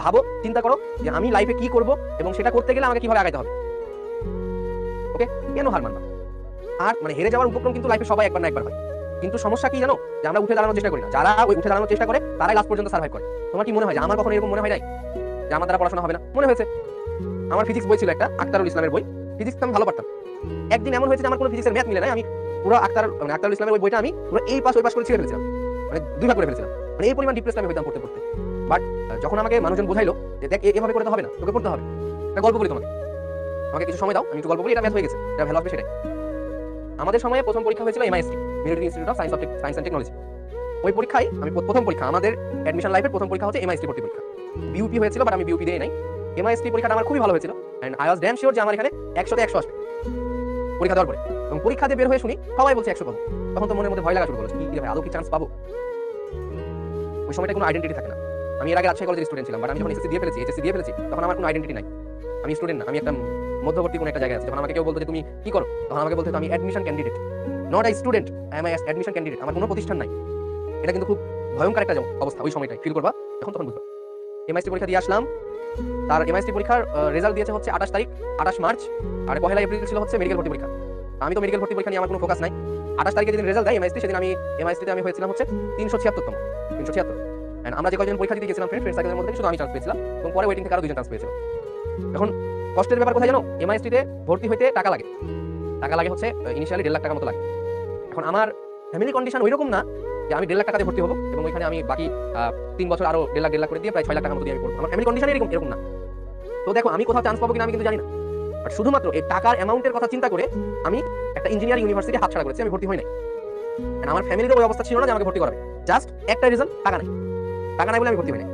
ভাবো, চিন্তা করো যে আমি লাইফে কি করব এবং সেটা করতে গেলে আমাকে কিভাবে আগাইতে হবে। ওকে, কেন হার মানবা? আর মানে হেরে যাওয়ার উপক্রম কিন্তু লাইফে সবাই একবার না একবার হয়, কিন্তু সমস্যা কি জানো, যে আমরা উঠে দাঁড়ানোর চেষ্টা করি না। যারা ওই উঠে দাঁড়ানোর চেষ্টা করে তারাই লাস্ট পর্যন্ত সার্ভাইভ করে। তোমার কি মনে হয় যে আমার কখনো এরকম মনে হয় নাই যে আমার দ্বারা পড়াশোনা হবে না? মনে হয়েছে। আমার ফিজিক্স বই ছিল একটা, আক্তারুল ইসলামের বই। ফিজিক্স আমি ভালো পারতাম। একদিন এমন হয়েছে যে আমার কোনো ফিজিক্সের ম্যাথ মিলে নাই, আমি পুরো আক্তারুল ইসলামের ওই বইটা আমি পুরো এই পাস ওই পাস করে ছিঁড়ে ফেলেছিলাম, মানে দুই ভাগ করে ফেলেছিলাম। মানে এই পরিমাণ ডিপ্রেসড আমি হইতাম পড়তে পড়তে। বাট যখন আমাকে মানুষজন বোঝাইলো যে দেখ এভাবে করে তো হবে না, তোকে পড়তে হবে। একটা গল্প বলি তোমাকে, আমাকে কিছু সময় দাও, আমি একটু গল্প বলি, এটা ম্যাথ হয়ে গেছে, এটা ভালো আসবে সেটাই। আমাদের সময়ে প্রথম পরীক্ষা হয়েছিল MIST, military institute of science and technology. ওই পরীক্ষায় আমি প্রথম পরীক্ষা, আমাদের অ্যাডমিশন লাইফের প্রথম পরীক্ষা হচ্ছে এমআইএসটি ভর্তি পরীক্ষা। বিউপি হয়েছিল, বাট আমি বিউপি দেই নাই। এমআইএসটি পরীক্ষাটা আমার খুবই ভালো হয়েছিল, and I was damn sure যে আমার এখানে 100তে 100 আসবে পরীক্ষা দেওয়ার পরে। এবং পরীক্ষা দিয়ে বের হয়ে শুনি সবাই বলছে 100 পাবো, তখন তো মনের মধ্যে ভয় লাগা শুরু করলো, কি ভাই আদৌ কি চান্স পাবো? ওই সময়টা কোনো আইডেন্টিটি থাকে না। আমি এর আগে রাজশাহী কলেজের স্টুডেন্ট ছিলাম, বাট আমি যখন এসএসসি দিয়ে ফেলেছি, এইচএসসি দিয়ে ফেলেছি, তখন আমার কোনো আইডেন্টিটি নাই। আমি স্টুডেন্ট না, আমি একটা মধ্যবর্তী কোনো একটা জায়গায় আছি। যখন আমাকে কেউ বলতো যে তুমি কি করো, তখন আমাকে বলতো আমি admission candidate, not I student, I am admission candidate. আমার কোনো প্রতিষ্ঠান নাই। এটা কিন্তু খুব ভয়ঙ্কর একটা অবস্থা, ওই সময়টাই ফিল করবা যখন তখন বুঝবা। এমআইএসটি পরীক্ষা দিয়ে আসলাম, তার এমআইএসটি পরীক্ষার রেজাল্ট দিয়েছে হচ্ছে 28 তারিখ, 28 মার্চ, আর 1 এপ্রিল ছিল হচ্ছে মেডিকেল ভর্তি পরীক্ষা। আমি তো মেডিকেল ভর্তি পরীক্ষা নিয়ে আমার কোনো ফোকাস নাই। 28 তারিখে যেদিন রেজাল্ট দেয় এমআইএসটি, সেদিন আমি এমআইএসটিতে আমি হয়েছিলাম হচ্ছে 376তম, 376। এন্ড আমরা যে কয়েকজন পরীক্ষা দিতে গেছিলাম ফ্রেন্ড সার্কেলের মধ্যে শুধু আমি চান্স পেয়েছিলাম, এবং পরে ওয়েটিং থেকে আরো দুইজন চান্স পেয়েছিল। এখন কষ্টের ব্যাপার কোথায় জানো, এমআইএসটিতে ভর্তি হইতে টাকা লাগে। টাকা লাগে হচ্ছে ইনিশিয়ালি 1.5 লাখ টাকার মতো লাগে। এখন আমার ফ্যামিলি কন্ডিশন ওইরকম না যে আমি 1.5 লাখ টাকা দিয়ে ভর্তি হবো এবং ওইখানে আমি বাকি 3 বছর আরো 1.5 লাখ করে দিয়ে প্রায় 6 লাখ টাকার মতো দিয়ে আমি পড়বো। আমার ফ্যামিলি কন্ডিশন এরকম না। তো দেখো আমি কোথাও চান্স পাবো কিনা আমি কিন্তু জানি না, বাট শুধুমাত্র এই টাকার অ্যামাউন্টের কথা চিন্তা করে আমি একটা ইঞ্জিনিয়ারিং ইউনিভার্সিটি হাতছাড়া করেছি, আমি ভর্তি হই নাই। আর আমার ফ্যামিলির ওই অবস্থা ছিল না যে আমাকে ভর্তি করাবে, জাস্ট একটা রিজন, টাকা নাই। টাকা নাই বলে আমি ভর্তি হই নাই।